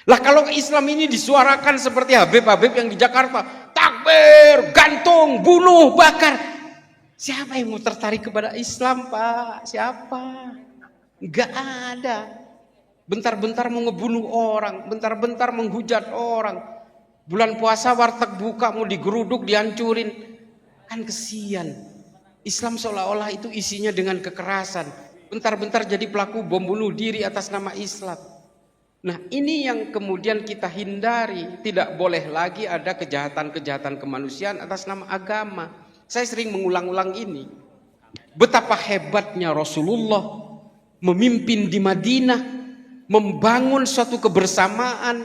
Lah kalau Islam ini disuarakan seperti Habib-Habib yang di Jakarta, takbir, gantung, bunuh, bakar. Siapa yang mau tertarik kepada Islam, Pak? Siapa? Enggak ada. Bentar-bentar mau ngebunuh orang, bentar-bentar menghujat orang. Bulan puasa warteg buka mau digeruduk, dihancurin. Kan kesian. Islam seolah-olah itu isinya dengan kekerasan. Bentar-bentar jadi pelaku bom bunuh diri atas nama Islam. Nah, ini yang kemudian kita hindari. Tidak boleh lagi ada kejahatan-kejahatan kemanusiaan atas nama agama. Saya sering mengulang-ulang ini. Betapa hebatnya Rasulullah memimpin di Madinah, membangun suatu kebersamaan,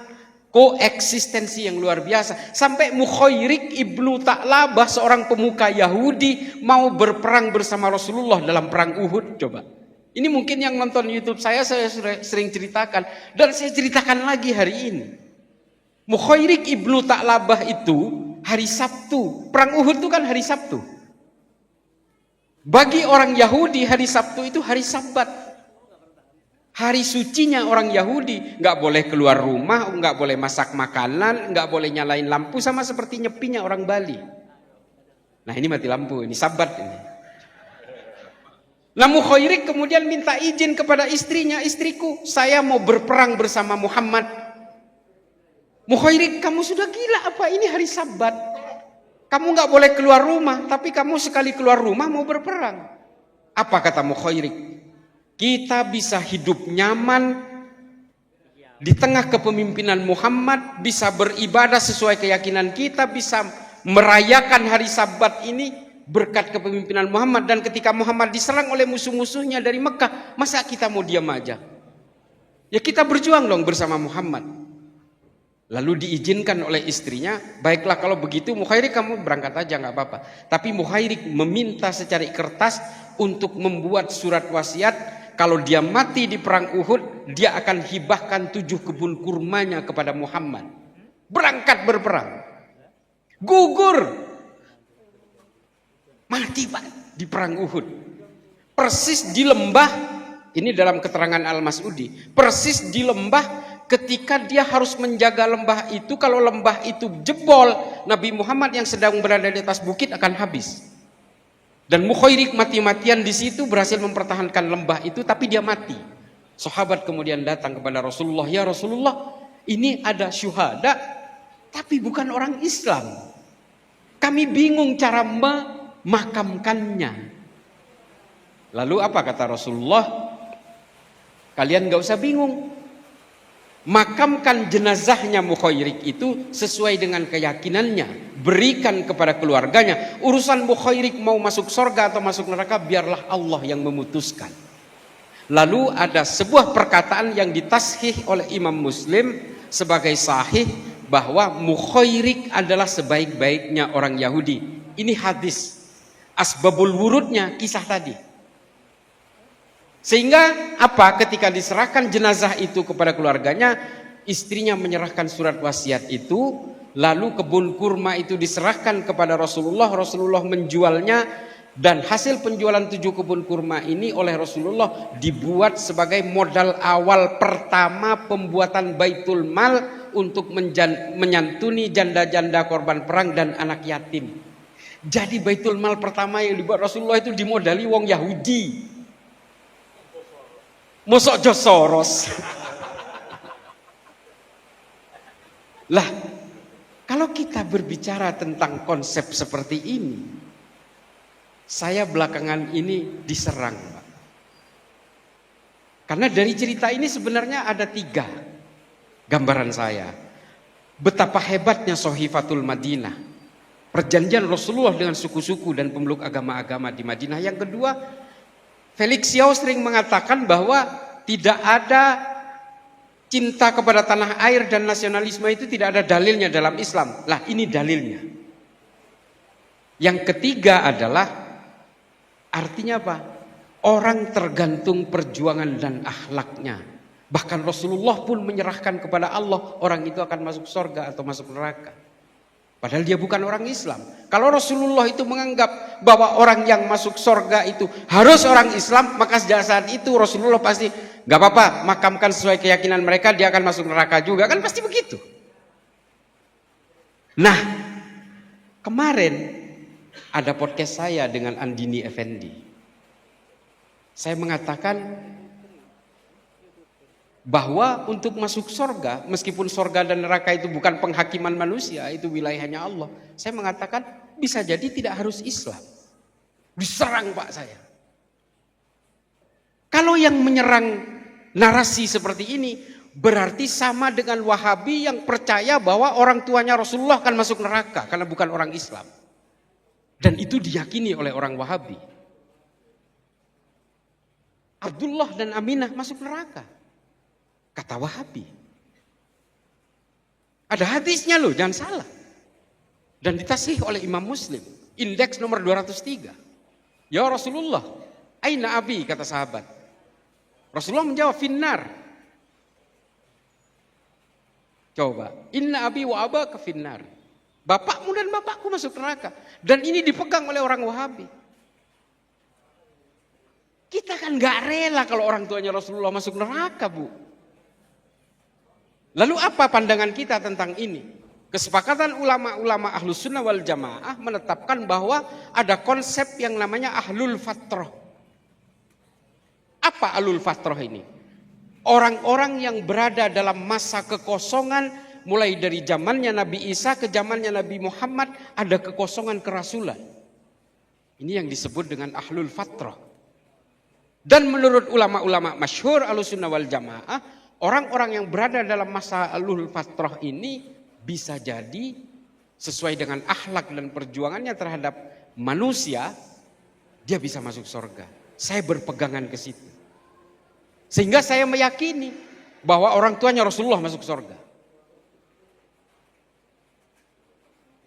koeksistensi yang luar biasa. Sampai Mukhairik ibnu Ta'labah, seorang pemuka Yahudi, mau berperang bersama Rasulullah dalam perang Uhud. Coba. Ini mungkin yang nonton YouTube saya sering ceritakan. Dan saya ceritakan lagi hari ini. Mukhairik ibnu Ta'labah itu hari Sabtu. Perang Uhud itu kan hari Sabtu. Bagi orang Yahudi hari Sabtu itu hari Sabat. Hari sucinya orang Yahudi. Nggak boleh keluar rumah, nggak boleh masak makanan, nggak boleh nyalain lampu. Sama seperti nyepinya orang Bali. Nah ini mati lampu, ini Sabat ini. Nah Mukhairik kemudian minta izin kepada istrinya, istriku, saya mau berperang bersama Muhammad. Mukhairik, kamu sudah gila apa? Ini hari Sabat. Kamu nggak boleh keluar rumah, tapi kamu sekali keluar rumah mau berperang. Apa kata Mukhairik? Kita bisa hidup nyaman di tengah kepemimpinan Muhammad, bisa beribadah sesuai keyakinan kita, bisa merayakan hari Sabat ini berkat kepemimpinan Muhammad. Dan ketika Muhammad diserang oleh musuh-musuhnya dari Mekah, masa kita mau diam aja? Ya kita berjuang dong bersama Muhammad. Lalu diizinkan oleh istrinya, baiklah kalau begitu Mukhairik kamu berangkat aja nggak apa-apa. Tapi Mukhairik meminta secari kertas untuk membuat surat wasiat, kalau dia mati di perang Uhud, dia akan hibahkan 7 kebun kurmanya kepada Muhammad. Berangkat berperang. Gugur. Mati Pak di perang Uhud. Persis di lembah, ini dalam keterangan Al-Mas'udi, persis di lembah ketika dia harus menjaga lembah itu, kalau lembah itu jebol, Nabi Muhammad yang sedang berada di atas bukit akan habis. Dan Mukhairik mati-matian di situ berhasil mempertahankan lembah itu, tapi dia mati. Sahabat kemudian datang kepada Rasulullah, ya Rasulullah, ini ada syuhada, tapi bukan orang Islam. Kami bingung cara makamkannya. Lalu apa kata Rasulullah? Kalian gak usah bingung. Makamkan jenazahnya Mukhairik itu sesuai dengan keyakinannya. Berikan kepada keluarganya. Urusan Mukhairik mau masuk surga atau masuk neraka, biarlah Allah yang memutuskan. Lalu ada sebuah perkataan yang ditashih oleh Imam Muslim sebagai sahih, bahwa Mukhairik adalah sebaik-baiknya orang Yahudi. Ini hadis. Asbabul wurudnya kisah tadi. Sehingga apa? Ketika diserahkan jenazah itu kepada keluarganya, istrinya menyerahkan surat wasiat itu, lalu kebun kurma itu diserahkan kepada Rasulullah. Rasulullah menjualnya, dan hasil penjualan 7 kebun kurma ini oleh Rasulullah dibuat sebagai modal awal pertama pembuatan Baitul Mal untuk menyantuni janda-janda korban perang dan anak yatim. Jadi Baitul Mal pertama yang dibuat Rasulullah itu dimodali wong Yahudi. Mosok Jos Soros. Lah, kalau kita berbicara tentang konsep seperti ini, saya belakangan ini diserang, Pak. Karena dari cerita ini sebenarnya ada 3 gambaran saya. Betapa hebatnya Sohifatul Madinah, perjanjian Rasulullah dengan suku-suku dan pemeluk agama-agama di Madinah. Yang kedua, Felix Xiao sering mengatakan bahwa tidak ada cinta kepada tanah air dan nasionalisme itu tidak ada dalilnya dalam Islam. Lah ini dalilnya. Yang ketiga adalah, artinya apa? Orang tergantung perjuangan dan akhlaknya. Bahkan Rasulullah pun menyerahkan kepada Allah, orang itu akan masuk surga atau masuk neraka. Padahal dia bukan orang Islam. Kalau Rasulullah itu menganggap bahwa orang yang masuk surga itu harus orang Islam, maka sejak saat itu Rasulullah pasti gak apa-apa, makamkan sesuai keyakinan mereka, dia akan masuk neraka juga, kan pasti begitu. Nah, kemarin ada podcast saya dengan Andini Effendi. Saya mengatakan bahwa untuk masuk surga, meskipun surga dan neraka itu bukan penghakiman manusia, itu wilayahnya Allah. Saya mengatakan bisa jadi tidak harus Islam. Diserang Pak saya. Kalau yang menyerang narasi seperti ini, berarti sama dengan Wahabi yang percaya bahwa orang tuanya Rasulullah akan masuk neraka karena bukan orang Islam. Dan itu diyakini oleh orang Wahabi. Abdullah dan Aminah masuk neraka. Kata Wahabi. Ada hadisnya loh, jangan salah. Dan ditasih oleh Imam Muslim. Indeks nomor 203. Ya Rasulullah, aina abi, kata sahabat. Rasulullah menjawab, finnar. Coba, inna abi wa abaka finnar. Bapakmu dan bapakku masuk neraka. Dan ini dipegang oleh orang Wahabi. Kita kan gak rela kalau orang tuanya Rasulullah masuk neraka, Bu. Lalu apa pandangan kita tentang ini? Kesepakatan ulama-ulama Ahlus Sunnah wal Jamaah menetapkan bahwa ada konsep yang namanya Ahlul Fatrah. Apa Ahlul Fatrah ini? Orang-orang yang berada dalam masa kekosongan, mulai dari zamannya Nabi Isa ke zamannya Nabi Muhammad, ada kekosongan kerasulan. Ini yang disebut dengan Ahlul Fatrah. Dan menurut ulama-ulama masyhur Ahlus Sunnah wal Jamaah, orang-orang yang berada dalam masa Ahlul Fatrah ini bisa jadi sesuai dengan akhlak dan perjuangannya terhadap manusia, dia bisa masuk surga. Saya berpegangan ke situ. Sehingga saya meyakini bahwa orang tuanya Rasulullah masuk surga.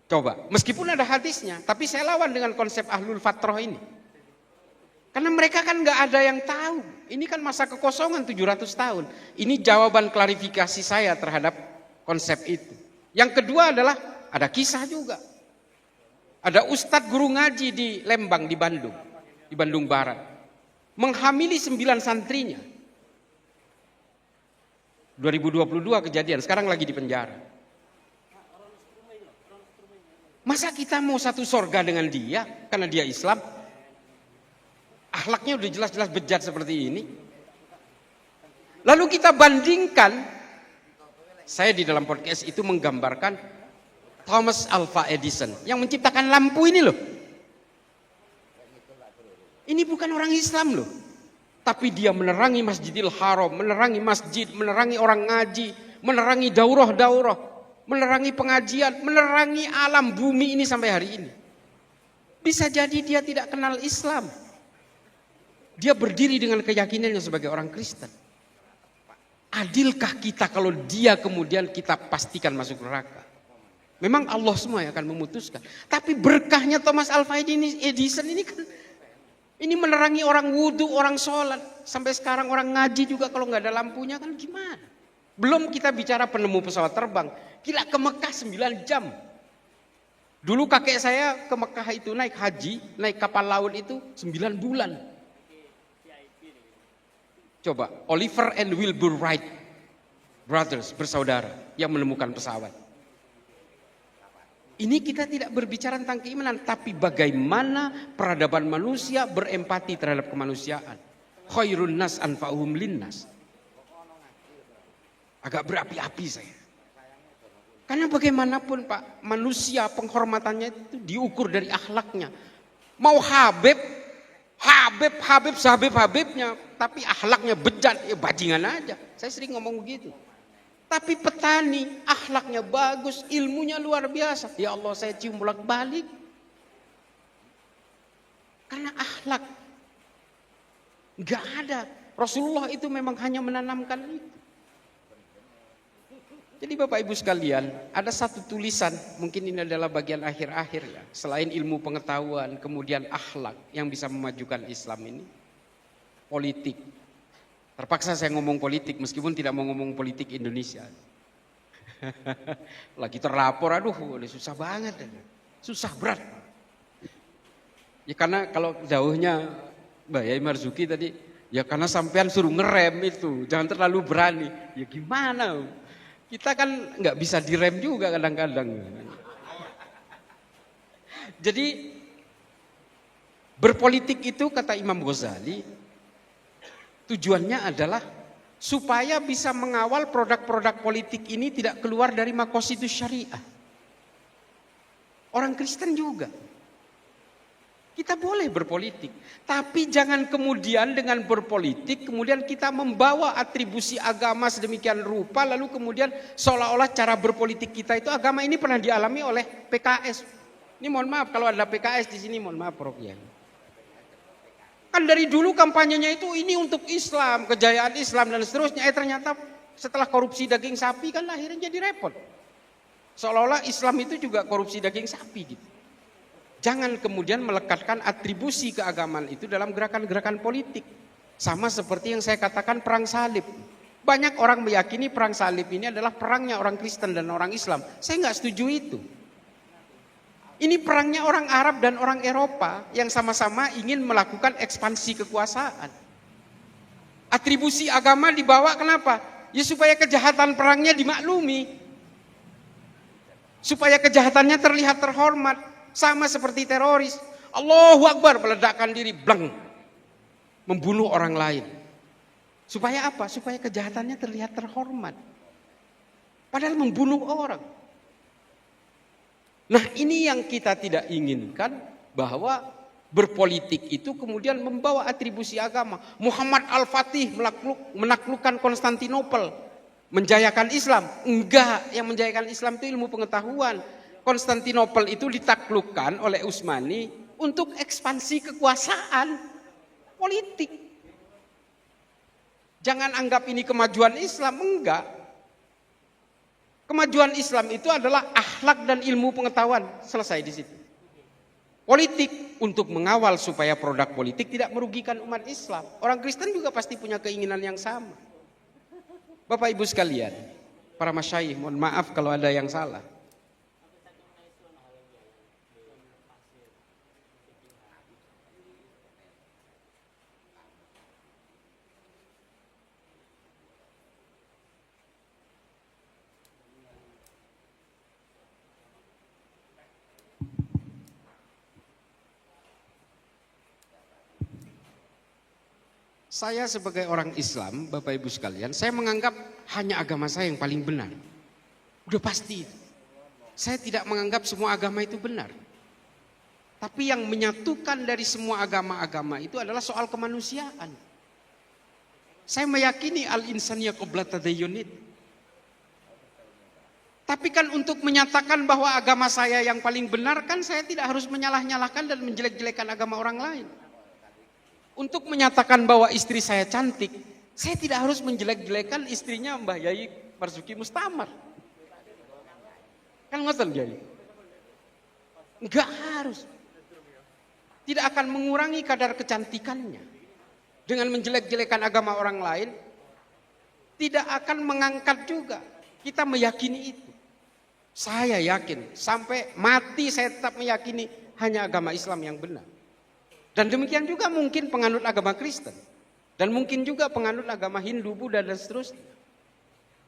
Coba, meskipun ada hadisnya, tapi saya lawan dengan konsep Ahlul Fatrah ini. Karena mereka kan gak ada yang tahu. Ini kan masa kekosongan 700 tahun. Ini jawaban klarifikasi saya terhadap konsep itu. Yang kedua adalah ada kisah juga. Ada ustadz guru ngaji di Lembang, di Bandung Barat. Menghamili 9 santrinya. 2022 kejadian, sekarang lagi di penjara. Masa kita mau satu surga dengan dia karena dia Islam? Akhlaknya udah jelas-jelas bejat seperti ini. Lalu kita bandingkan, saya di dalam podcast itu menggambarkan Thomas Alva Edison yang menciptakan lampu ini loh. Ini bukan orang Islam loh. Tapi dia menerangi Masjidil Haram, menerangi masjid, menerangi orang ngaji, menerangi daurah-daurah, menerangi pengajian, menerangi alam bumi ini sampai hari ini. Bisa jadi dia tidak kenal Islam. Dia berdiri dengan keyakinannya sebagai orang Kristen. Adilkah kita kalau dia kemudian kita pastikan masuk neraka? Memang Allah semua yang akan memutuskan. Tapi berkahnya Thomas Alva Edison ini kan, ini menerangi orang wudhu, orang sholat. Sampai sekarang orang ngaji juga kalau nggak ada lampunya kan gimana? Belum kita bicara penemu pesawat terbang. Gila, ke Mekah 9 jam. Dulu kakek saya ke Mekah itu naik haji, naik kapal laut itu 9 bulan. Coba, Oliver and Wilbur Wright brothers, bersaudara yang menemukan pesawat. Ini kita tidak berbicara tentang keimanan, tapi bagaimana peradaban manusia berempati terhadap kemanusiaan. Khairun nas anfa'uhum linnas. Agak berapi-api saya. Karena bagaimanapun Pak, manusia penghormatannya itu diukur dari akhlaknya. Mau Habibnya, tapi akhlaknya bejat, ya bajingan aja. Saya sering ngomong begitu. Tapi petani, akhlaknya bagus, ilmunya luar biasa. Ya Allah, saya cium bolak-balik. Karena akhlak nggak ada. Rasulullah itu memang hanya menanamkan itu. Jadi Bapak Ibu sekalian, ada satu tulisan, mungkin ini adalah bagian akhir-akhir ya. Selain ilmu pengetahuan, kemudian akhlak yang bisa memajukan Islam ini. Politik. Terpaksa saya ngomong politik meskipun tidak mau ngomong politik Indonesia. Lagi terlapor, aduh susah banget. Susah berat. Ya karena kalau jauhnya Mbak Yai Marzuki tadi, ya karena sampean suruh ngerem itu, jangan terlalu berani. Ya gimana? Kita kan nggak bisa direm juga kadang-kadang. Jadi berpolitik itu kata Imam Ghazali, tujuannya adalah supaya bisa mengawal produk-produk politik ini tidak keluar dari maqasidus syariah. Orang Kristen juga. Kita boleh berpolitik, tapi jangan kemudian dengan berpolitik kemudian kita membawa atribusi agama sedemikian rupa lalu kemudian seolah-olah cara berpolitik kita itu agama. Ini pernah dialami oleh PKS. Ini mohon maaf kalau ada PKS di sini, mohon maaf Prof Yai. Kan dari dulu kampanyenya itu ini untuk Islam, kejayaan Islam dan seterusnya. Ternyata setelah korupsi daging sapi kan akhirnya jadi repot. Seolah-olah Islam itu juga korupsi daging sapi gitu. Jangan kemudian melekatkan atribusi keagamaan itu dalam gerakan-gerakan politik. Sama seperti yang saya katakan perang salib. Banyak orang meyakini perang salib ini adalah perangnya orang Kristen dan orang Islam. Saya nggak setuju itu. Ini perangnya orang Arab dan orang Eropa yang sama-sama ingin melakukan ekspansi kekuasaan. Atribusi agama dibawa kenapa? Ya supaya kejahatan perangnya dimaklumi. Supaya kejahatannya terlihat terhormat. Sama seperti teroris. Allahu Akbar, meledakkan diri, blang. Membunuh orang lain. Supaya apa? Supaya kejahatannya terlihat terhormat. Padahal membunuh orang. Nah ini yang kita tidak inginkan, bahwa berpolitik itu kemudian membawa atribusi agama. Muhammad Al-Fatih menaklukkan Konstantinopel, menjayakan Islam. Enggak, yang menjayakan Islam itu ilmu pengetahuan. Konstantinopel itu ditaklukkan oleh Utsmani untuk ekspansi kekuasaan politik. Jangan anggap ini kemajuan Islam, enggak. Kemajuan Islam itu adalah akhlak dan ilmu pengetahuan, selesai di situ. Politik untuk mengawal supaya produk politik tidak merugikan umat Islam. Orang Kristen juga pasti punya keinginan yang sama. Bapak Ibu sekalian, para masyayikh, mohon maaf kalau ada yang salah. Saya sebagai orang Islam, Bapak Ibu sekalian, saya menganggap hanya agama saya yang paling benar. Udah pasti. Saya tidak menganggap semua agama itu benar. Tapi yang menyatukan dari semua agama-agama itu adalah soal kemanusiaan. Saya meyakini al-insaniyah qabla tadayyun. Tapi kan untuk menyatakan bahwa agama saya yang paling benar kan saya tidak harus menyalah-nyalahkan dan menjelek-jelekan agama orang lain. Untuk menyatakan bahwa istri saya cantik, saya tidak harus menjelek-jelekan istrinya Mbah Yai Marzuki Mustamar. Kan ngoten Yai? Enggak harus. Tidak akan mengurangi kadar kecantikannya. Dengan menjelek-jelekan agama orang lain, tidak akan mengangkat juga. Kita meyakini itu. Saya yakin, sampai mati saya tetap meyakini hanya agama Islam yang benar. Dan demikian juga mungkin penganut agama Kristen. Dan mungkin juga penganut agama Hindu, Buddha dan seterusnya.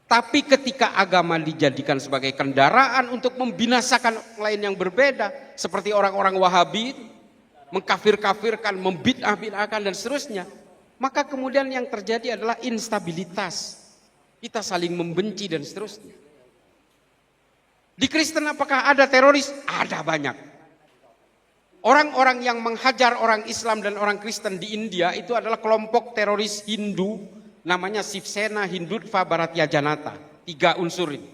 Tapi ketika agama dijadikan sebagai kendaraan untuk membinasakan orang lain yang berbeda. Seperti orang-orang Wahabi, mengkafir-kafirkan, membid'ah-bid'ahkan dan seterusnya. Maka kemudian yang terjadi adalah instabilitas. Kita saling membenci dan seterusnya. Di Kristen apakah ada teroris? Ada banyak. Orang-orang yang menghajar orang Islam dan orang Kristen di India itu adalah kelompok teroris Hindu, namanya Sivsena, Hindutva, Bharatiya Janata. 3 unsur ini.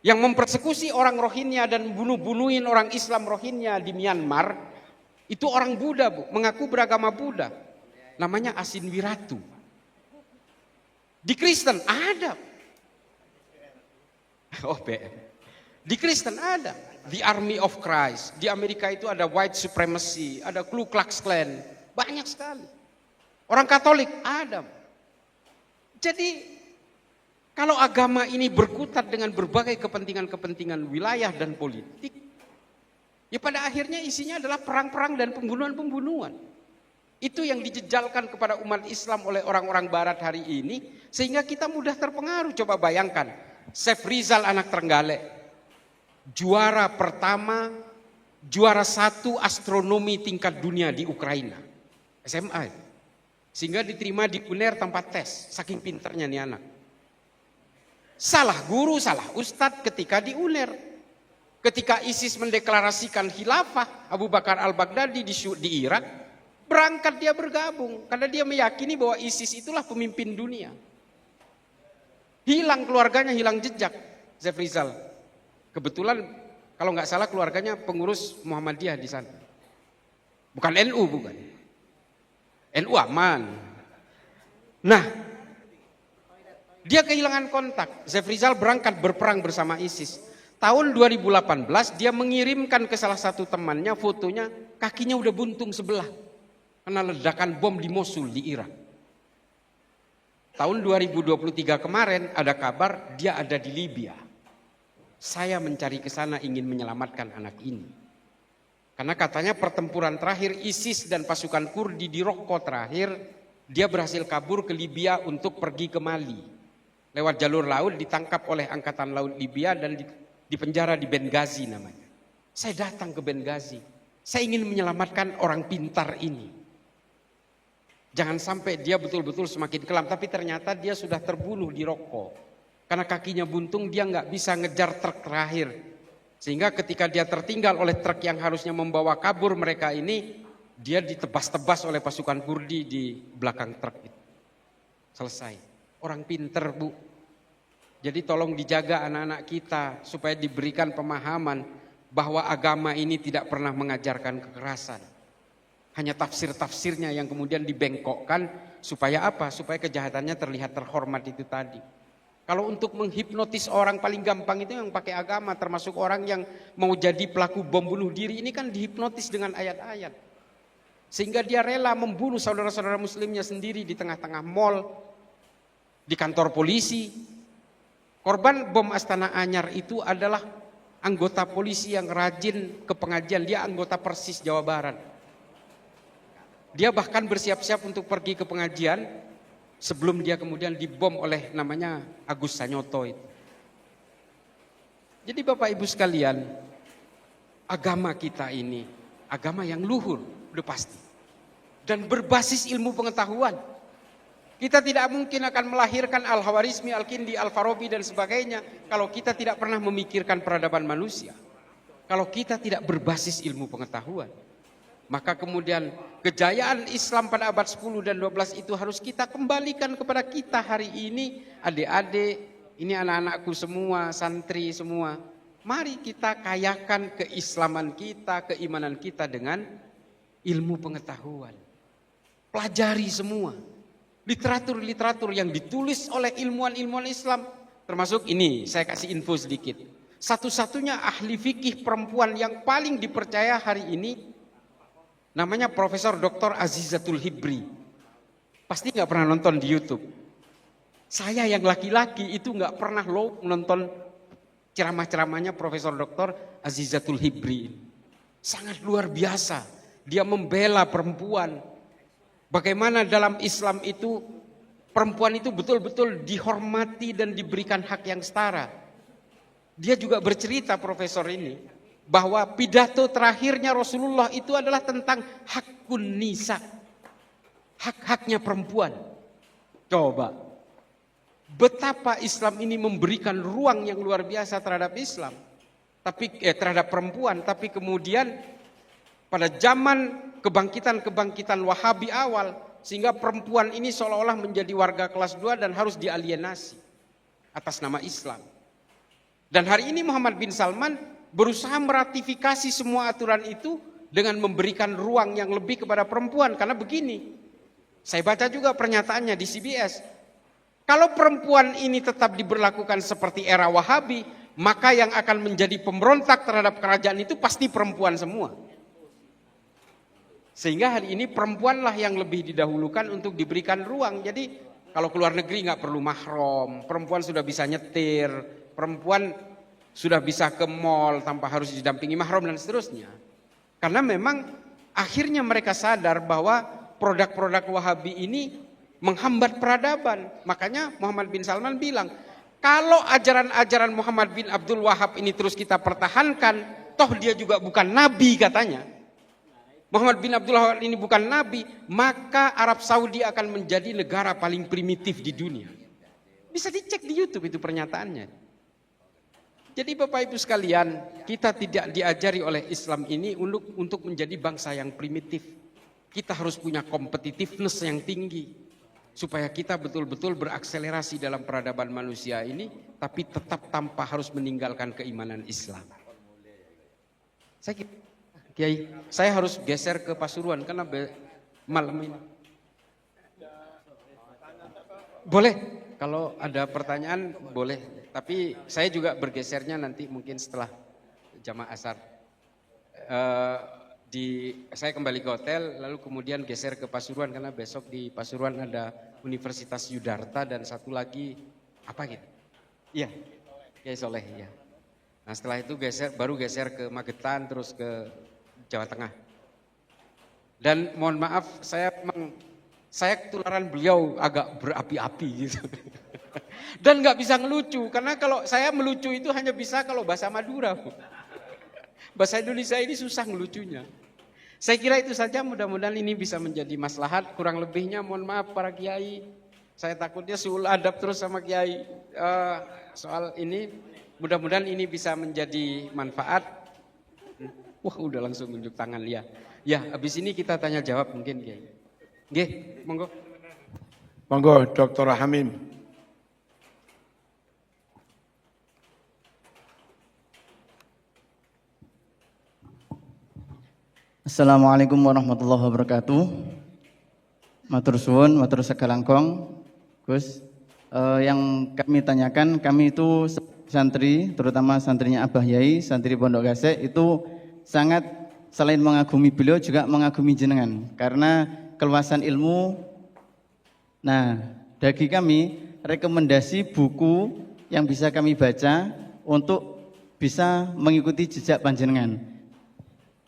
Yang mempersekusi orang Rohingya dan bunuh-bunuhin orang Islam Rohingya di Myanmar, itu orang Buddha, Bu, mengaku beragama Buddha. Namanya Asin Wiratu. Di Kristen ada. Oh, BM. Di Kristen ada. The Army of Christ. Di Amerika itu ada White Supremacy, ada Ku Klux Klan. Banyak sekali. Orang Katolik ada. Jadi Kalau agama ini berkutat dengan berbagai kepentingan-kepentingan wilayah dan politik, ya pada akhirnya isinya adalah perang-perang dan pembunuhan-pembunuhan. Itu yang dijejalkan kepada umat Islam oleh orang-orang barat hari ini, sehingga kita mudah terpengaruh. Coba bayangkan, Syekh Rizal anak Trenggalek, juara pertama, juara 1 astronomi tingkat dunia di Ukraina, SMA. Sehingga diterima di UNER tanpa tes, saking pinternya nih anak. Salah guru, salah ustadz ketika di UNER. Ketika ISIS mendeklarasikan khilafah Abu Bakar al-Baghdadi di Irak, berangkat dia bergabung. Karena dia meyakini bahwa ISIS itulah pemimpin dunia. Hilang keluarganya, hilang jejak Syekh Rizal. Kebetulan kalau nggak salah keluarganya pengurus Muhammadiyah di sana. Bukan NU, bukan. NU aman. Nah, dia kehilangan kontak. Syekh Rizal berangkat berperang bersama ISIS. Tahun 2018 dia mengirimkan ke salah satu temannya fotonya, kakinya udah buntung sebelah. Karena ledakan bom di Mosul di Irak. Tahun 2023 kemarin ada kabar dia ada di Libya. Saya mencari ke sana ingin menyelamatkan anak ini. Karena katanya pertempuran terakhir ISIS dan pasukan Kurdi di Raqqa terakhir, dia berhasil kabur ke Libya untuk pergi ke Mali. Lewat jalur laut ditangkap oleh angkatan laut Libya dan dipenjara di Benghazi namanya. Saya datang ke Benghazi. Saya ingin menyelamatkan orang pintar ini. Jangan sampai dia betul-betul semakin kelam. Tapi ternyata dia sudah terbunuh di Raqqa. Karena kakinya buntung dia nggak bisa ngejar truk terakhir. Sehingga ketika dia tertinggal oleh truk yang harusnya membawa kabur mereka ini, dia ditebas-tebas oleh pasukan Kurdi di belakang truk itu. Selesai. Orang pinter, Bu. Jadi tolong dijaga anak-anak kita supaya diberikan pemahaman bahwa agama ini tidak pernah mengajarkan kekerasan. Hanya tafsir-tafsirnya yang kemudian dibengkokkan supaya apa? Supaya kejahatannya terlihat terhormat itu tadi. Kalau untuk menghipnotis orang paling gampang itu yang pakai agama, termasuk orang yang mau jadi pelaku bom bunuh diri ini kan dihipnotis dengan ayat-ayat. Sehingga dia rela membunuh saudara-saudara muslimnya sendiri di tengah-tengah mall, di kantor polisi. Korban bom Astana Anyar itu adalah anggota polisi yang rajin ke pengajian. Dia anggota Persis Jawa Barat. Dia bahkan bersiap-siap untuk pergi ke pengajian sebelum dia kemudian dibom oleh namanya Agus Sanyoto itu. Jadi Bapak Ibu sekalian, agama kita ini agama yang luhur, udah pasti. Dan berbasis ilmu pengetahuan. Kita tidak mungkin akan melahirkan Al-Hawarizmi, Al-Kindi, Al-Farabi dan sebagainya kalau kita tidak pernah memikirkan peradaban manusia. Kalau kita tidak berbasis ilmu pengetahuan. Maka kemudian kejayaan Islam pada abad 10 dan 12 itu harus kita kembalikan kepada kita hari ini. Adik-adik, ini anak-anakku semua, santri semua. Mari kita kayakan keislaman kita, keimanan kita dengan ilmu pengetahuan. Pelajari semua. Literatur-literatur yang ditulis oleh ilmuwan-ilmuwan Islam. Termasuk ini, saya kasih info sedikit. Satu-satunya ahli fikih perempuan yang paling dipercaya hari ini, namanya Profesor Dr. Azizatul Hibri. Pasti gak pernah nonton di YouTube. Saya yang laki-laki itu gak pernah nonton ceramah-ceramahnya Profesor Dr. Azizatul Hibri. Sangat luar biasa. Dia membela perempuan. Bagaimana dalam Islam itu perempuan itu betul-betul dihormati dan diberikan hak yang setara. Dia juga bercerita profesor ini bahwa pidato terakhirnya Rasulullah itu adalah tentang hakun nisa. Hak-haknya perempuan. Coba. Betapa Islam ini memberikan ruang yang luar biasa terhadap Islam. Terhadap perempuan. Tapi kemudian pada zaman kebangkitan-kebangkitan Wahabi awal, sehingga perempuan ini seolah-olah menjadi warga kelas 2 dan harus dialienasi atas nama Islam. Dan hari ini Muhammad bin Salman berusaha meratifikasi semua aturan itu dengan memberikan ruang yang lebih kepada perempuan. Karena begini, saya baca juga pernyataannya di CBS. Kalau perempuan ini tetap diberlakukan seperti era Wahabi, maka yang akan menjadi pemberontak terhadap kerajaan itu pasti perempuan semua. Sehingga hari ini perempuanlah yang lebih didahulukan untuk diberikan ruang. Jadi kalau keluar negeri nggak perlu mahram, perempuan sudah bisa nyetir, perempuan sudah bisa ke mall tanpa harus didampingi mahram dan seterusnya. Karena memang akhirnya mereka sadar bahwa produk-produk Wahabi ini menghambat peradaban. Makanya Muhammad bin Salman bilang, kalau ajaran-ajaran Muhammad bin Abdul Wahab ini terus kita pertahankan, toh dia juga bukan nabi katanya. Muhammad bin Abdul Wahab ini bukan nabi, maka Arab Saudi akan menjadi negara paling primitif di dunia. Bisa dicek di YouTube itu pernyataannya. Jadi Bapak Ibu sekalian, kita tidak diajari oleh Islam ini untuk menjadi bangsa yang primitif. Kita harus punya competitiveness yang tinggi. Supaya kita betul-betul berakselerasi dalam peradaban manusia ini, tapi tetap tanpa harus meninggalkan keimanan Islam. Kiai, saya harus geser ke Pasuruan karena malam ini. Boleh, kalau ada pertanyaan boleh. Tapi saya juga bergesernya nanti mungkin setelah jamaah asar. Saya kembali ke hotel, lalu kemudian geser ke Pasuruan karena besok di Pasuruan ada Universitas Yudarta dan satu lagi apa gitu? Iya, Kiai Soleh ya. Nah setelah itu baru geser ke Magetan terus ke Jawa Tengah. Dan mohon maaf saya ketularan beliau agak berapi-api gitu. Dan nggak bisa ngelucu karena kalau saya melucu itu hanya bisa kalau bahasa Madura. Bahasa Indonesia ini susah ngelucunya. Saya kira itu saja, mudah-mudahan ini bisa menjadi maslahat. Kurang lebihnya mohon maaf para kiai. Saya takutnya suul adab terus sama kiai soal ini. Mudah-mudahan ini bisa menjadi manfaat. Wah udah langsung tunjuk tangan ya. Ya habis ini kita tanya jawab mungkin kiai. Nggih, monggo. Monggo Dr. Hamim. Assalamualaikum warahmatullahi wabarakatuh. Matur suwun, matur segalangkong. Gus, yang kami tanyakan, kami itu santri, terutama santrinya Abah Yai, santri Pondok Gasek itu sangat selain mengagumi beliau juga mengagumi jenengan karena keluasan ilmu. Nah, bagi kami rekomendasi buku yang bisa kami baca untuk bisa mengikuti jejak panjenengan.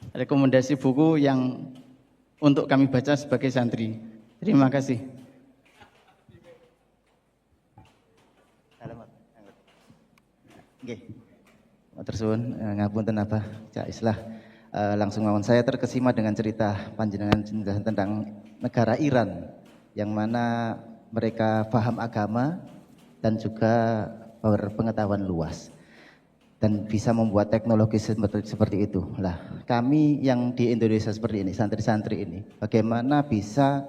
Rekomendasi buku yang untuk kami baca sebagai santri. Terima kasih. Nggih. Matur suwun, ngapunten apa Cak Islah. Langsung mawon saya terkesima dengan cerita panjenengan tentang negara Iran yang mana mereka paham agama dan juga berpengetahuan luas. Dan bisa membuat teknologi seperti itu. Lah, kami yang di Indonesia seperti ini, santri-santri ini, bagaimana bisa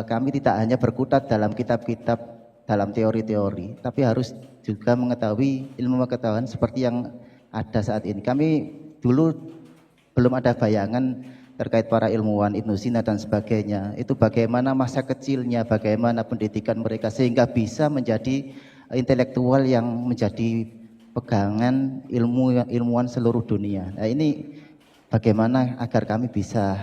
kami tidak hanya berkutat dalam kitab-kitab, dalam teori-teori, tapi harus juga mengetahui ilmu pengetahuan seperti yang ada saat ini. Kami dulu belum ada bayangan terkait para ilmuwan Ibnu Sina dan sebagainya. Itu bagaimana masa kecilnya, bagaimana pendidikan mereka sehingga bisa menjadi intelektual yang menjadi pegangan ilmuwan seluruh dunia. Nah ini bagaimana agar kami bisa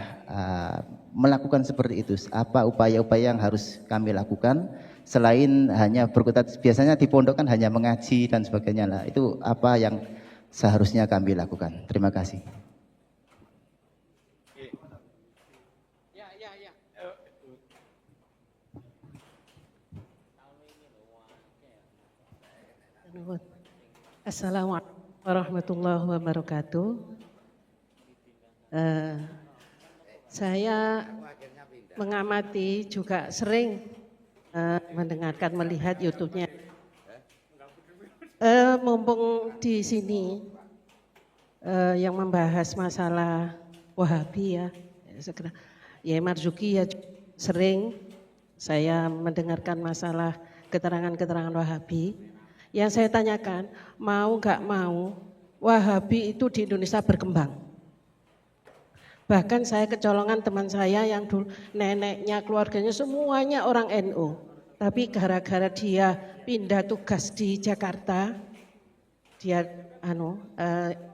melakukan seperti itu? Apa upaya-upaya yang harus kami lakukan selain hanya berkutat? Biasanya di pondok kan hanya mengaji dan sebagainya lah. Itu apa yang seharusnya kami lakukan? Terima kasih. Assalamualaikum warahmatullahi wabarakatuh. Saya mengamati juga sering mendengarkan, melihat YouTube-nya. Mumpung di sini yang membahas masalah Wahabi ya, ya Marzuki ya sering saya mendengarkan masalah keterangan-keterangan Wahabi. Yang saya tanyakan, mau nggak mau, Wahabi itu di Indonesia berkembang. Bahkan saya kecolongan teman saya yang dulu neneknya, keluarganya semuanya orang NU. Tapi gara-gara dia pindah tugas di Jakarta, dia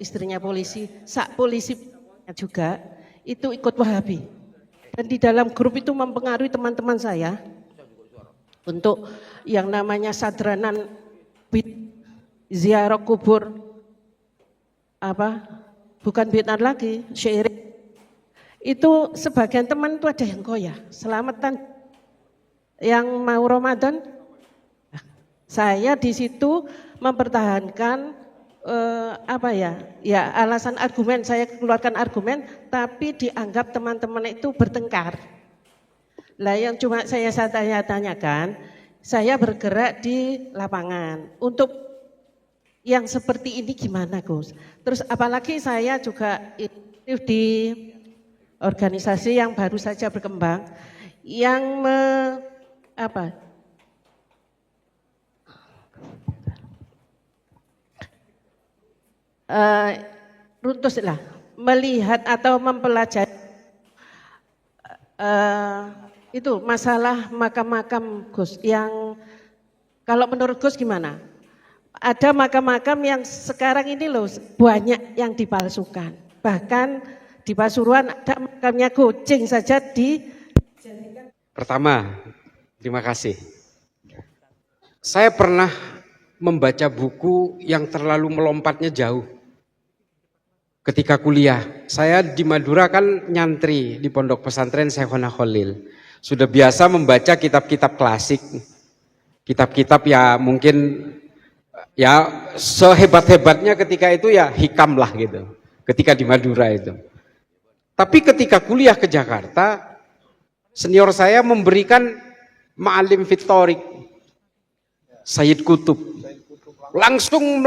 istrinya polisi, sak polisi juga, itu ikut Wahabi. Dan di dalam grup itu mempengaruhi teman-teman saya. untuk yang namanya sadranan ziarah kubur, bukan bid'ah lagi, syirik. Itu sebagian teman itu ada yang goyah, selamatan yang mau Ramadan. Saya di situ mempertahankan alasan argumen, saya keluarkan argumen, tapi dianggap teman-teman itu bertengkar. Lah yang cuma saya tanyakan, saya bergerak di lapangan. Untuk yang seperti ini gimana Gus? Terus apalagi saya juga aktif di organisasi yang baru saja berkembang, yang runtuslah melihat atau mempelajari itu masalah makam-makam Gus, yang kalau menurut Gus gimana? Ada makam-makam yang sekarang ini loh banyak yang dipalsukan, bahkan di Pasuruan ada makamnya kucing saja Pertama, terima kasih. Saya pernah membaca buku yang terlalu melompatnya jauh. Ketika kuliah, saya di Madura kan nyantri di pondok pesantren Syekhona Khalil. Sudah biasa membaca kitab-kitab klasik. Kitab-kitab ya mungkin ya sehebat-hebatnya ketika itu ya hikam lah gitu. Ketika di Madura itu. Tapi ketika kuliah ke Jakarta, senior saya memberikan ma'alim fitorik Sayyid Qutub. Langsung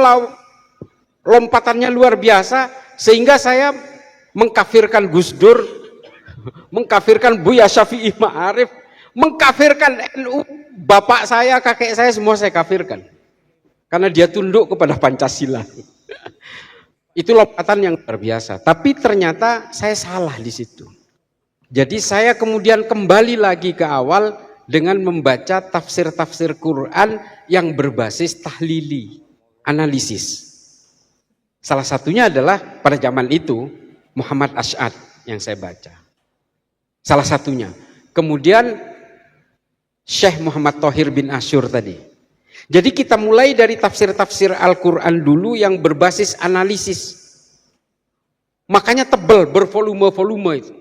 lompatannya luar biasa, sehingga saya mengkafirkan Gus Dur, mengkafirkan Buya Syafi'i Ma'arif, mengkafirkan NU, bapak saya, kakek saya, semua saya kafirkan. Karena dia tunduk kepada Pancasila. Itu lompatan yang luar biasa. Tapi ternyata saya salah di situ. Jadi saya kemudian kembali lagi ke awal dengan membaca tafsir-tafsir Quran yang berbasis tahlili, analisis. Salah satunya adalah pada zaman itu Muhammad Ash'ad yang saya baca. Salah satunya. Kemudian Syekh Muhammad Thohir bin Asyur tadi. Jadi kita mulai dari tafsir-tafsir Al-Quran dulu yang berbasis analisis. Makanya tebal, bervolume-volume itu.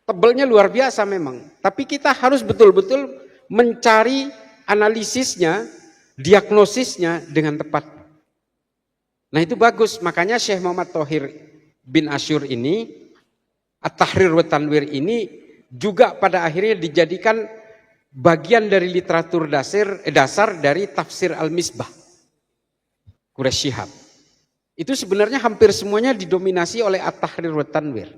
Tebelnya luar biasa memang. Tapi kita harus betul-betul mencari analisisnya, diagnosisnya dengan tepat. Nah itu bagus, makanya Syekh Muhammad Thohir bin Asyur ini, At-Tahrir wa Tanwir ini juga pada akhirnya dijadikan bagian dari literatur dasar dari tafsir Al-Misbah, Quraish Shihab. Itu sebenarnya hampir semuanya didominasi oleh At-Tahrir wa Tanwir.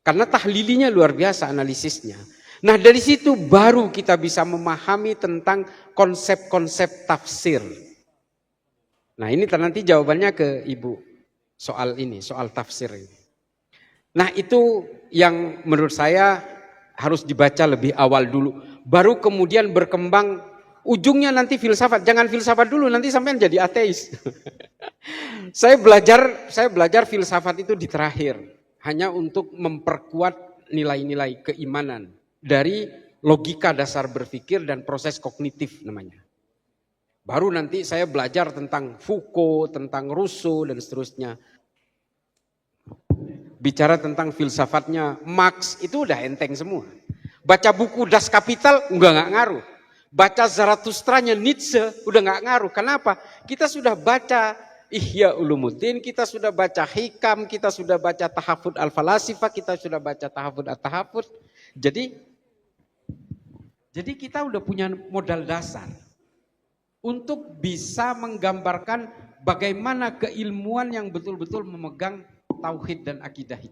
Karena tahlilinya luar biasa analisisnya. Nah dari situ baru kita bisa memahami tentang konsep-konsep tafsir. Nah ini nanti jawabannya ke Ibu soal ini, soal tafsir ini. Nah itu yang menurut saya harus dibaca lebih awal dulu. Baru kemudian berkembang, ujungnya nanti filsafat. Jangan filsafat dulu, nanti sampean jadi ateis. Saya belajar filsafat itu di terakhir. Hanya untuk memperkuat nilai-nilai keimanan. Dari logika dasar berpikir dan proses kognitif namanya. Baru nanti saya belajar tentang Foucault, tentang Rousseau dan seterusnya. Bicara tentang filsafatnya Marx itu udah enteng semua. Baca buku Das Kapital nggak ngaruh. Baca Zarathustranya Nietzsche udah nggak ngaruh. Kenapa? Kita sudah baca Ihya Ulumuddin, kita sudah baca Hikam, kita sudah baca Tahafud Al-Falasifah, kita sudah baca Tahafud At-Tahafud. Jadi kita udah punya modal dasar untuk bisa menggambarkan bagaimana keilmuan yang betul-betul memegang tauhid dan akidah.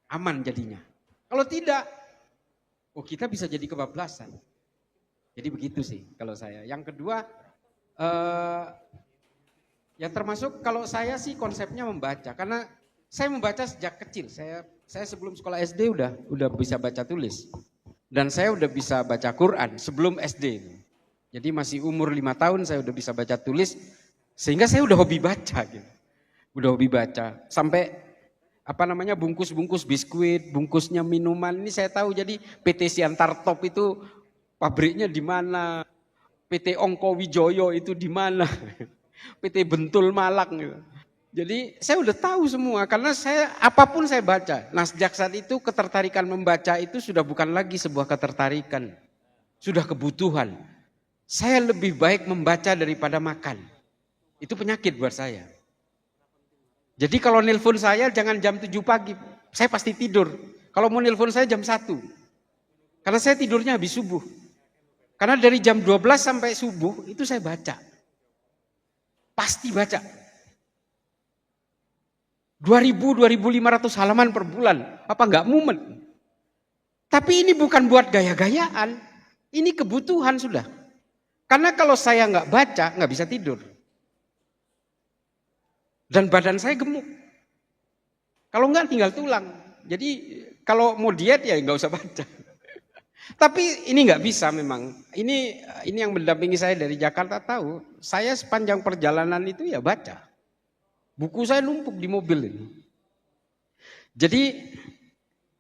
Aman jadinya. Kalau tidak, kita bisa jadi kebablasan. Jadi begitu sih kalau saya. Yang kedua, ya termasuk kalau saya sih konsepnya membaca. Karena saya membaca sejak kecil. Saya sebelum sekolah SD udah bisa baca tulis. Dan saya udah bisa baca Quran sebelum SD. Jadi masih umur 5 tahun saya udah bisa baca tulis, sehingga saya udah hobi baca gitu. Udah hobi baca. Sampai bungkus-bungkus biskuit, bungkusnya minuman, ini saya tahu. Jadi PT Siantar Top itu pabriknya di mana, PT Ongko Wijoyo itu di mana, PT Bentul Malang gitu. Jadi saya udah tahu semua karena saya apapun saya baca. Nah sejak saat itu ketertarikan membaca itu sudah bukan lagi sebuah ketertarikan, sudah kebutuhan. Saya lebih baik membaca daripada makan. Itu penyakit buat saya. Jadi kalau nelpon saya jangan jam 7 pagi, saya pasti tidur. Kalau mau nelpon saya jam 1. Karena saya tidurnya habis subuh. Karena dari jam 12 sampai subuh itu saya baca. Pasti baca. 2.000-2.500 halaman per bulan. Apa enggak mumet? Tapi ini bukan buat gaya-gayaan. Ini kebutuhan sudah. Karena kalau saya enggak baca, enggak bisa tidur. Dan badan saya gemuk. Kalau enggak tinggal tulang. Jadi kalau mau diet ya enggak usah baca. Tapi ini enggak bisa memang. Ini yang mendampingi saya dari Jakarta tahu. Saya sepanjang perjalanan itu ya baca. Buku saya numpuk di mobil ini. Jadi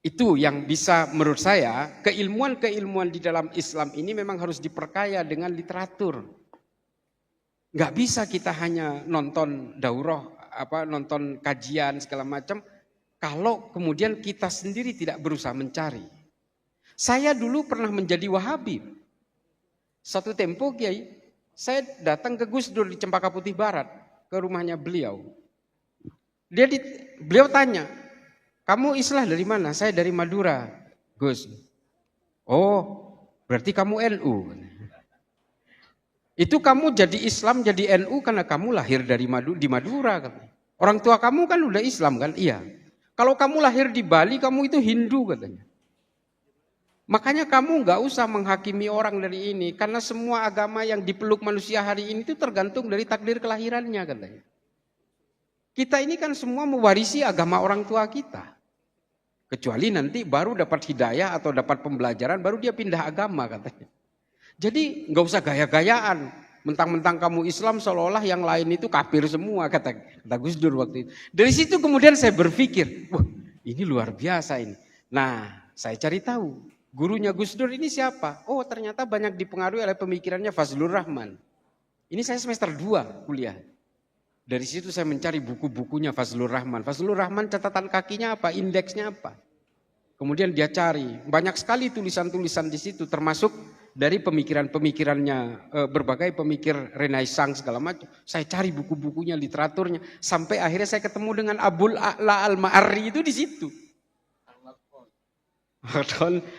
itu yang bisa menurut saya keilmuan-keilmuan di dalam Islam ini memang harus diperkaya dengan literatur. Nggak bisa kita hanya nonton daurah, nonton kajian segala macam kalau kemudian kita sendiri tidak berusaha mencari. Saya dulu pernah menjadi Wahabi. Satu tempo Kiai, saya datang ke Gus Dur di Cempaka Putih Barat ke rumahnya beliau. Beliau tanya, kamu Islah dari mana? Saya dari Madura, Gus. Oh, berarti kamu NU. Itu kamu jadi Islam, jadi NU karena kamu lahir di Madura. Orang tua kamu kan udah Islam kan? Iya. Kalau kamu lahir di Bali, kamu itu Hindu katanya. Makanya kamu nggak usah menghakimi orang dari ini, karena semua agama yang dipeluk manusia hari ini itu tergantung dari takdir kelahirannya katanya. Kita ini kan semua mewarisi agama orang tua kita. Kecuali nanti baru dapat hidayah atau dapat pembelajaran, baru dia pindah agama katanya. Jadi nggak usah gaya-gayaan. Mentang-mentang kamu Islam seolah-olah yang lain itu kafir semua, kata Gus Dur waktu itu. Dari situ kemudian saya berpikir, wah ini luar biasa ini. Nah saya cari tahu, gurunya Gus Dur ini siapa? Oh ternyata banyak dipengaruhi oleh pemikirannya Fazlur Rahman. Ini saya semester 2 kuliah. Dari situ saya mencari buku-bukunya Fazlur Rahman. Fazlur Rahman catatan kakinya apa, indeksnya apa. Kemudian dia cari, banyak sekali tulisan-tulisan di situ termasuk dari pemikiran-pemikirannya berbagai pemikir Renaissance segala macam. Saya cari buku-bukunya, literaturnya sampai akhirnya saya ketemu dengan Abul A'la Al-Ma'arri itu di situ.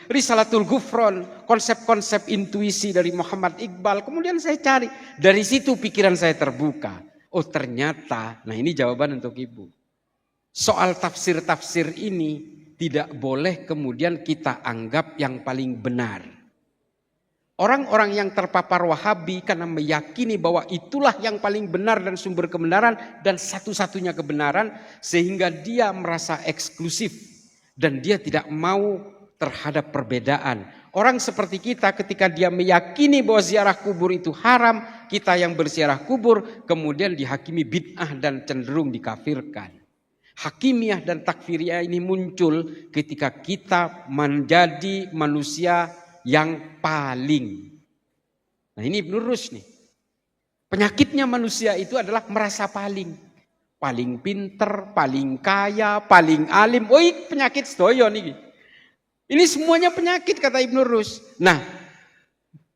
Risalatul Ghufron, konsep-konsep intuisi dari Muhammad Iqbal. Kemudian saya cari, dari situ pikiran saya terbuka. Oh ternyata, nah ini jawaban untuk Ibu. Soal tafsir-tafsir ini tidak boleh kemudian kita anggap yang paling benar. Orang-orang yang terpapar Wahabi karena meyakini bahwa itulah yang paling benar dan sumber kebenaran dan satu-satunya kebenaran, sehingga dia merasa eksklusif dan dia tidak mau terhadap perbedaan. Orang seperti kita ketika dia meyakini bahwa ziarah kubur itu haram, kita yang berziarah kubur kemudian dihakimi bid'ah dan cenderung dikafirkan. Hakimiyah dan takfiriyah ini muncul ketika kita menjadi manusia yang paling. Nah ini Ibnu Rushd nih. Penyakitnya manusia itu adalah merasa paling. Paling pinter, paling kaya, paling alim. Oh penyakit sedoyo nih. Ini semuanya penyakit kata Ibnu Rushd. Nah,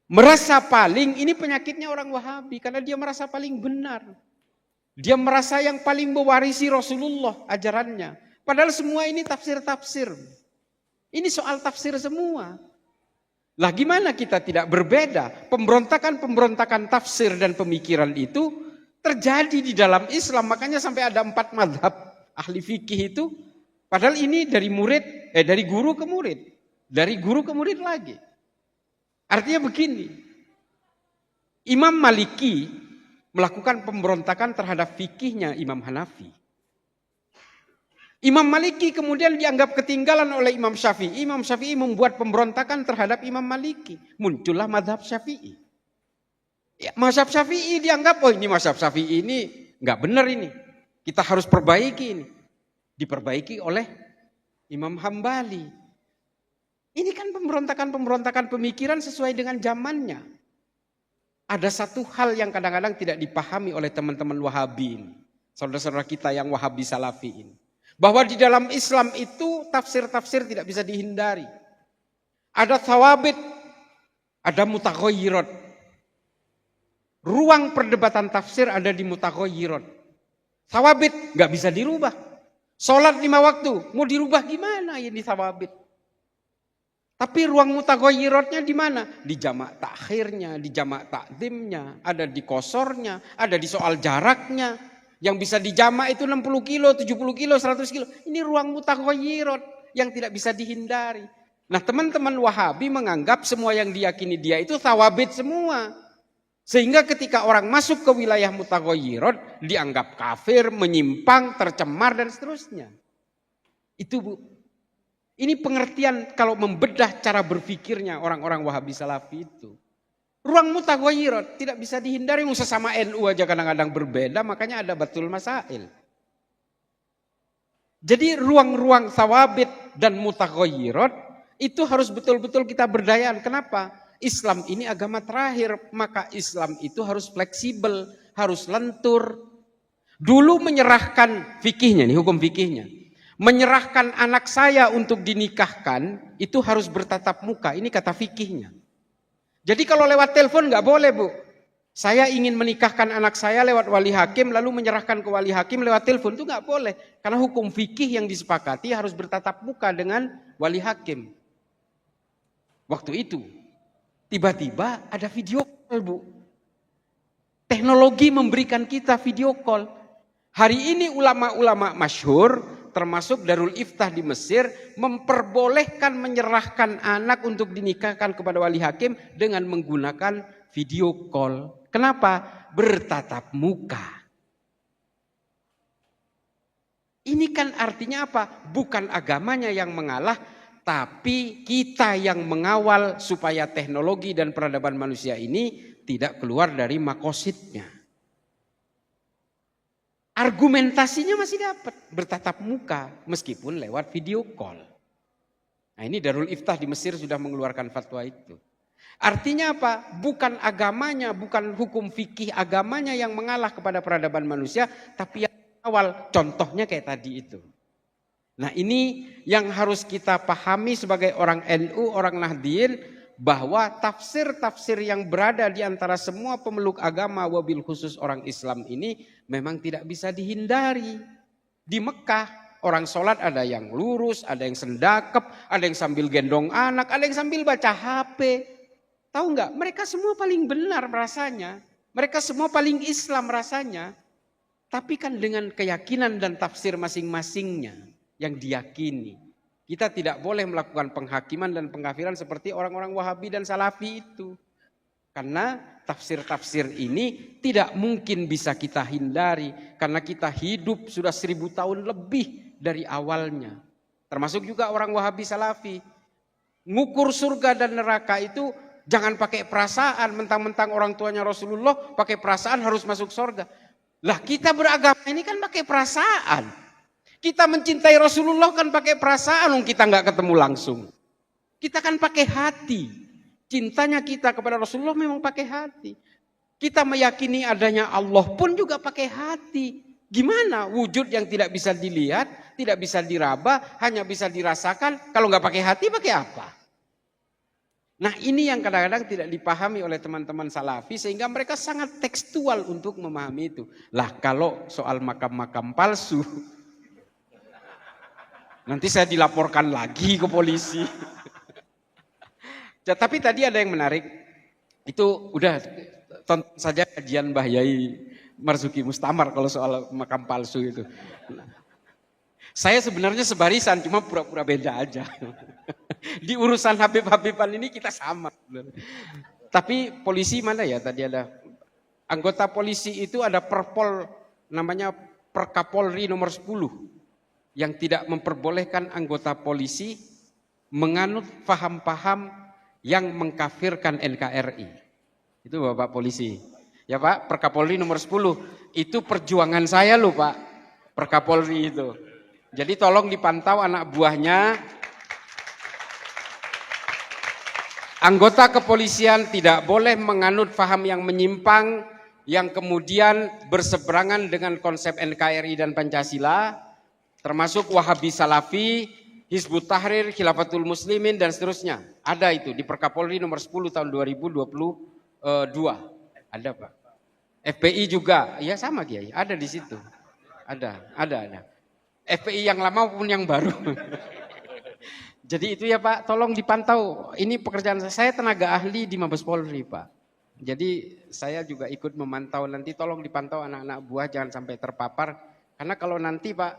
merasa paling ini penyakitnya orang Wahabi karena dia merasa paling benar. Dia merasa yang paling mewarisi Rasulullah ajarannya. Padahal semua ini tafsir-tafsir. Ini soal tafsir semua. Lah gimana kita tidak berbeda? Pemberontakan-pemberontakan tafsir dan pemikiran itu terjadi di dalam Islam. Makanya sampai ada 4 mazhab ahli fikih itu. Padahal ini dari dari guru ke murid. Dari guru ke murid lagi. Artinya begini. Imam Maliki melakukan pemberontakan terhadap fikihnya Imam Hanafi. Imam Maliki kemudian dianggap ketinggalan oleh Imam Syafi'i. Imam Syafi'i membuat pemberontakan terhadap Imam Maliki. Muncullah mazhab Syafi'i. Ya, mazhab Syafi'i dianggap, oh ini mazhab Syafi'i ini nggak benar ini. Kita harus perbaiki ini. Diperbaiki oleh Imam Hambali. Ini kan pemberontakan pemikiran sesuai dengan zamannya. Ada satu hal yang kadang-kadang tidak dipahami oleh teman-teman Wahabi ini. Saudara-saudara kita yang Wahabi Salafi ini. Bahwa di dalam Islam itu tafsir-tafsir tidak bisa dihindari. Ada thawabit, ada mutaghayyirat. Ruang perdebatan tafsir ada di mutaghayyirat. Thawabit nggak bisa dirubah. Sholat 5 waktu, mau dirubah gimana ini thawabit? Tapi ruang mutaghayyiratnya di mana? Di jamak takhirnya, di jamak takdimnya, ada di kosornya, ada di soal jaraknya. Yang bisa dijamak itu 60 kilo, 70 kilo, 100 kilo. Ini ruang mutaghayyirat yang tidak bisa dihindari. Nah, teman-teman Wahabi menganggap semua yang diyakini dia itu thawabit semua. Sehingga ketika orang masuk ke wilayah mutaghayyirat dianggap kafir, menyimpang, tercemar dan seterusnya. Itu Bu. Ini pengertian kalau membedah cara berpikirnya orang-orang Wahabi Salafi itu. Ruang mutaghayyirat tidak bisa dihindari, sesama NU aja kadang-kadang berbeda, makanya ada batul masail. Jadi ruang-ruang thawabit dan mutaghayyirat itu harus betul-betul kita berdayaan. Kenapa? Islam ini agama terakhir, maka Islam itu harus fleksibel, harus lentur. Dulu menyerahkan fikihnya nih, hukum fikihnya. Menyerahkan anak saya untuk dinikahkan itu harus bertatap muka. Ini kata fikihnya. Jadi kalau lewat telepon nggak boleh Bu. Saya ingin menikahkan anak saya lewat wali hakim lalu menyerahkan ke wali hakim lewat telepon itu nggak boleh. Karena hukum fikih yang disepakati harus bertatap muka dengan wali hakim. Waktu itu tiba-tiba ada video call Bu. Teknologi memberikan kita video call. Hari ini ulama-ulama masyhur termasuk Darul Iftah di Mesir memperbolehkan menyerahkan anak untuk dinikahkan kepada wali hakim dengan menggunakan video call. Kenapa? Bertatap muka. Ini kan artinya apa? Bukan agamanya yang mengalah, tapi kita yang mengawal supaya teknologi dan peradaban manusia ini tidak keluar dari makosidnya. Argumentasinya masih dapat bertatap muka meskipun lewat video call. Nah ini Darul Iftah di Mesir sudah mengeluarkan fatwa itu. Artinya apa? Bukan agamanya, bukan hukum fikih agamanya yang mengalah kepada peradaban manusia, tapi yang awal contohnya kayak tadi itu. Nah ini yang harus kita pahami sebagai orang NU, orang Nahdliyin, bahwa tafsir-tafsir yang berada di antara semua pemeluk agama wabil khusus orang Islam ini memang tidak bisa dihindari. Di Mekah orang sholat ada yang lurus, ada yang sendakep, ada yang sambil gendong anak, ada yang sambil baca HP. Tahu nggak? Mereka semua paling benar rasanya. Mereka semua paling Islam rasanya. Tapi kan dengan keyakinan dan tafsir masing-masingnya yang diyakini. Kita tidak boleh melakukan penghakiman dan pengkafiran seperti orang-orang Wahabi dan Salafi itu. Karena tafsir-tafsir ini tidak mungkin bisa kita hindari. Karena kita hidup sudah 1000 tahun lebih dari awalnya. Termasuk juga orang Wahabi Salafi. Ngukur surga dan neraka itu jangan pakai perasaan. Mentang-mentang orang tuanya Rasulullah pakai perasaan harus masuk surga. Lah kita beragama ini kan pakai perasaan. Kita mencintai Rasulullah kan pakai perasaan, kita nggak ketemu langsung. Kita kan pakai hati. Cintanya kita kepada Rasulullah memang pakai hati. Kita meyakini adanya Allah pun juga pakai hati. Gimana wujud yang tidak bisa dilihat, tidak bisa diraba, hanya bisa dirasakan. Kalau nggak pakai hati, pakai apa? Nah ini yang kadang-kadang tidak dipahami oleh teman-teman Salafi sehingga mereka sangat tekstual untuk memahami itu. Lah kalau soal makam-makam palsu, nanti saya dilaporkan lagi ke polisi. Tapi tadi ada yang menarik. Itu udah tonton saja kajian Mbah Yai Marzuki Mustamar kalau soal makam palsu itu. Saya sebenarnya sebarisan, cuma pura-pura beda aja. Di urusan Habib-Habiban ini kita sama. Tapi polisi mana ya tadi ada. Anggota polisi itu ada perpol namanya Perkapolri nomor 10. Yang tidak memperbolehkan anggota polisi menganut paham-paham yang mengkafirkan NKRI. Itu Bapak polisi. Ya Pak, Perkapolri nomor 10. Itu perjuangan saya loh Pak, Perkapolri itu. Jadi tolong dipantau anak buahnya. Anggota kepolisian tidak boleh menganut faham yang menyimpang, yang kemudian berseberangan dengan konsep NKRI dan Pancasila, termasuk Wahabi Salafi, Hizbut Tahrir, Khilafatul Muslimin, dan seterusnya. Ada itu di Perkapolri nomor 10 tahun 2022. Ada Pak. FPI juga, ya sama Kiai, ada di situ. Ada. FPI yang lama maupun yang baru. Jadi itu ya Pak, tolong dipantau. Ini pekerjaan saya tenaga ahli di Mabes Polri Pak. Jadi saya juga ikut memantau, nanti tolong dipantau anak-anak buah jangan sampai terpapar. Karena kalau nanti Pak,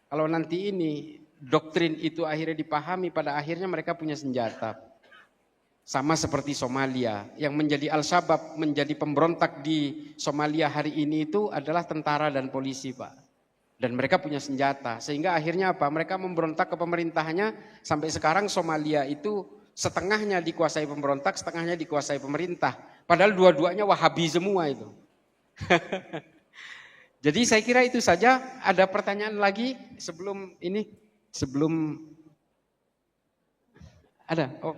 kalau nanti ini doktrin itu akhirnya dipahami, pada akhirnya mereka punya senjata. Sama seperti Somalia, yang menjadi Al-Shabaab, menjadi pemberontak di Somalia hari ini itu adalah tentara dan polisi Pak. Dan mereka punya senjata, sehingga akhirnya apa? Mereka memberontak ke pemerintahnya, sampai sekarang Somalia itu setengahnya dikuasai pemberontak, setengahnya dikuasai pemerintah. Padahal dua-duanya Wahabi semua itu. Jadi saya kira itu saja. Ada pertanyaan lagi sebelum ini? Sebelum ada? Oh.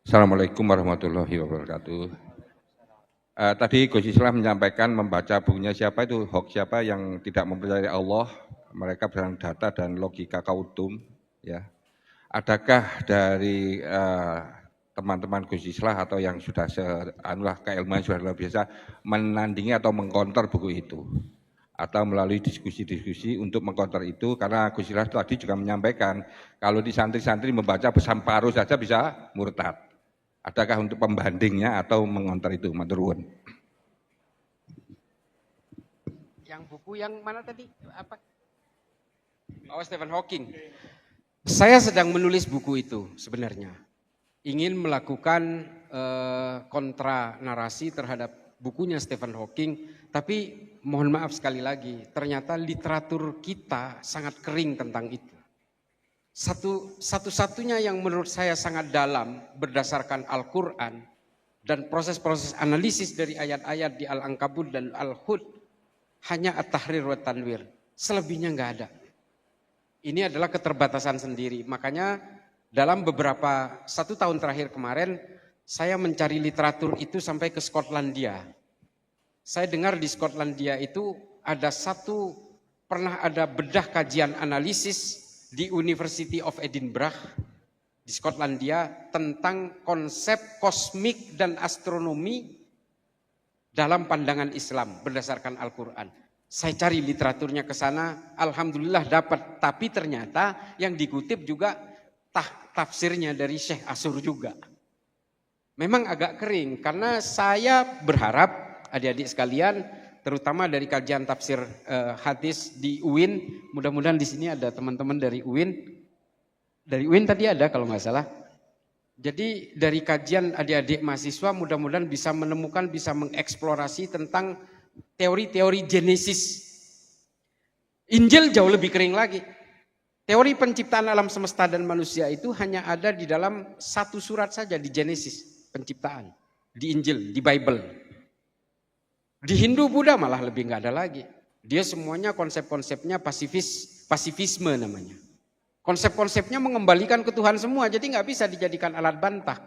Assalamualaikum warahmatullahi wabarakatuh. Tadi Gus Islam menyampaikan membaca bukunya siapa itu, hoax siapa yang tidak mempercayai Allah, mereka berdasarkan data dan logika kautum. Ya. Adakah dari teman-teman Gus Islam atau yang sudah keilmuan sudah luar biasa menandingi atau mengkonter buku itu? Atau melalui diskusi-diskusi untuk mengkonter itu, karena Gus Islam tadi juga menyampaikan kalau di santri-santri membaca separuh saja bisa murtad. Adakah untuk pembandingnya atau mengonter itu, matur nuwun? Yang buku yang mana tadi? Apa? Oh, Stephen Hawking. Saya sedang menulis buku itu sebenarnya. Ingin melakukan kontra narasi terhadap bukunya Stephen Hawking, tapi mohon maaf sekali lagi, ternyata literatur kita sangat kering tentang itu. Satu-satunya yang menurut saya sangat dalam berdasarkan Al-Quran dan proses-proses analisis dari ayat-ayat di Al-Ankabut dan Al-Hud hanya At-Tahrir wa Tanwir. Selebihnya nggak ada. Ini adalah keterbatasan sendiri. Makanya dalam beberapa 1 tahun terakhir kemarin saya mencari literatur itu sampai ke Skotlandia. Saya dengar di Skotlandia itu pernah ada bedah kajian analisis di University of Edinburgh di Skotlandia tentang konsep kosmik dan astronomi dalam pandangan Islam berdasarkan Al-Quran. Saya cari literaturnya ke sana, alhamdulillah dapat, tapi ternyata yang dikutip juga tafsirnya dari Syekh Asur juga. Memang agak kering, karena saya berharap adik-adik sekalian, terutama dari kajian tafsir hadis di UIN, mudah-mudahan di sini ada teman-teman dari UIN. Dari UIN tadi ada kalau nggak salah. Jadi dari kajian adik-adik mahasiswa mudah-mudahan bisa menemukan, bisa mengeksplorasi tentang teori-teori Genesis. Injil jauh lebih kering lagi. Teori penciptaan alam semesta dan manusia itu hanya ada di dalam 1 surat saja di Genesis, penciptaan. Di Injil, di Bible. Di Hindu Buddha malah lebih nggak ada lagi. Dia semuanya konsep-konsepnya pasifisme namanya. Konsep-konsepnya mengembalikan ke Tuhan semua, jadi nggak bisa dijadikan alat bantah.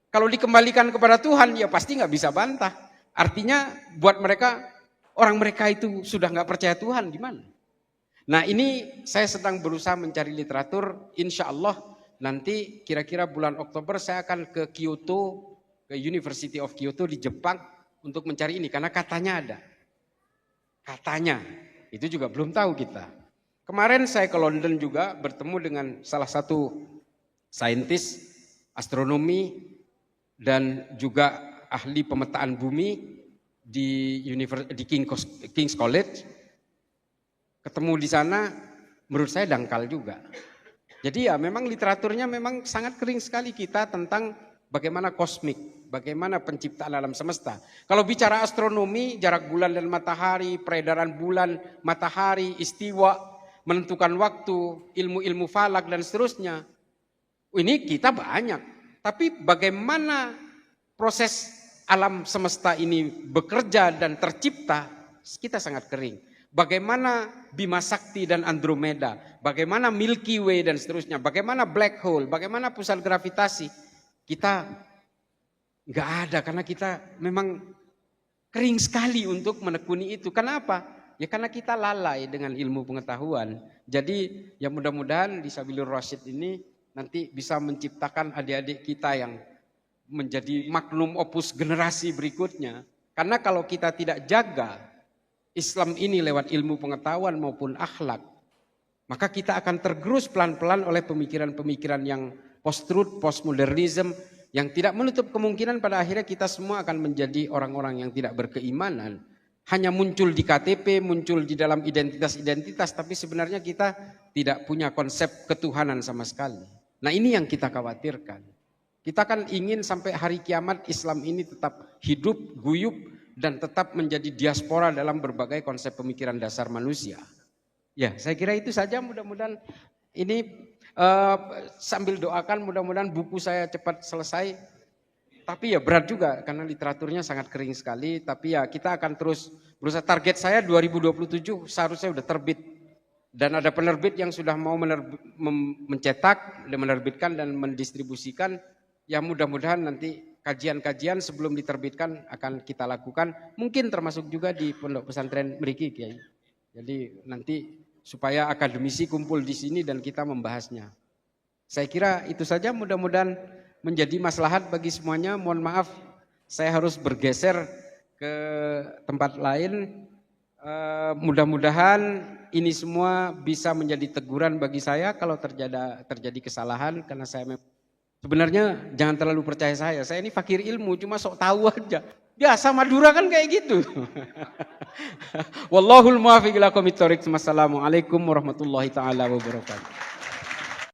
Kalau dikembalikan kepada Tuhan, ya pasti nggak bisa bantah. Artinya buat mereka, orang mereka itu sudah nggak percaya Tuhan, gimana? Nah ini saya sedang berusaha mencari literatur, insya Allah nanti kira-kira bulan Oktober saya akan ke Kyoto, ke University of Kyoto di Jepang, untuk mencari ini, karena katanya ada. Katanya, itu juga belum tahu kita. Kemarin saya ke London juga bertemu dengan salah satu saintis astronomi dan juga ahli pemetaan bumi di King's College. Ketemu di sana, menurut saya dangkal juga. Jadi ya memang literaturnya memang sangat kering sekali kita tentang bagaimana kosmik. Bagaimana penciptaan alam semesta. Kalau bicara astronomi, jarak bulan dan matahari, peredaran bulan, matahari, istiwa, menentukan waktu, ilmu-ilmu falak dan seterusnya. Ini kita banyak. Tapi bagaimana proses alam semesta ini bekerja dan tercipta, kita sangat kering. Bagaimana Bima Sakti dan Andromeda, bagaimana Milky Way dan seterusnya, bagaimana black hole, bagaimana pusat gravitasi. Kita nggak ada karena kita memang kering sekali untuk menekuni itu. Kenapa? Ya karena kita lalai dengan ilmu pengetahuan. Jadi ya mudah-mudahan di Sabilur Rasyid ini nanti bisa menciptakan adik-adik kita yang menjadi magnum opus generasi berikutnya. Karena kalau kita tidak jaga Islam ini lewat ilmu pengetahuan maupun akhlak, maka kita akan tergerus pelan-pelan oleh pemikiran-pemikiran yang post-truth, postmodernism, yang tidak menutup kemungkinan pada akhirnya kita semua akan menjadi orang-orang yang tidak berkeimanan. Hanya muncul di KTP, muncul di dalam identitas-identitas, tapi sebenarnya kita tidak punya konsep ketuhanan sama sekali. Nah ini yang kita khawatirkan. Kita kan ingin sampai hari kiamat Islam ini tetap hidup, guyup, dan tetap menjadi diaspora dalam berbagai konsep pemikiran dasar manusia. Ya, saya kira itu saja. Mudah-mudahan ini sambil doakan mudah-mudahan buku saya cepat selesai. Tapi ya berat juga karena literaturnya sangat kering sekali. Tapi ya kita akan terus berusaha. Target saya 2027 seharusnya sudah terbit. Dan ada penerbit yang sudah mau mencetak, menerbitkan dan mendistribusikan. Ya mudah-mudahan nanti kajian-kajian sebelum diterbitkan akan kita lakukan, mungkin termasuk juga di Pondok Pesantren Mriki, Kiai. Jadi nanti supaya akademisi kumpul di sini dan kita membahasnya. Saya kira itu saja, mudah-mudahan menjadi maslahat bagi semuanya. Mohon maaf saya harus bergeser ke tempat lain. Mudah-mudahan ini semua bisa menjadi teguran bagi saya kalau terjadi kesalahan, karena saya sebenarnya jangan terlalu percaya saya ini fakir ilmu, cuma sok tahu aja. Biasa Madura kan kayak gitu. Wallahul muwaffiq ila aqwamit thoriq. Wassalamualaikum warahmatullahi taala wabarakatuh.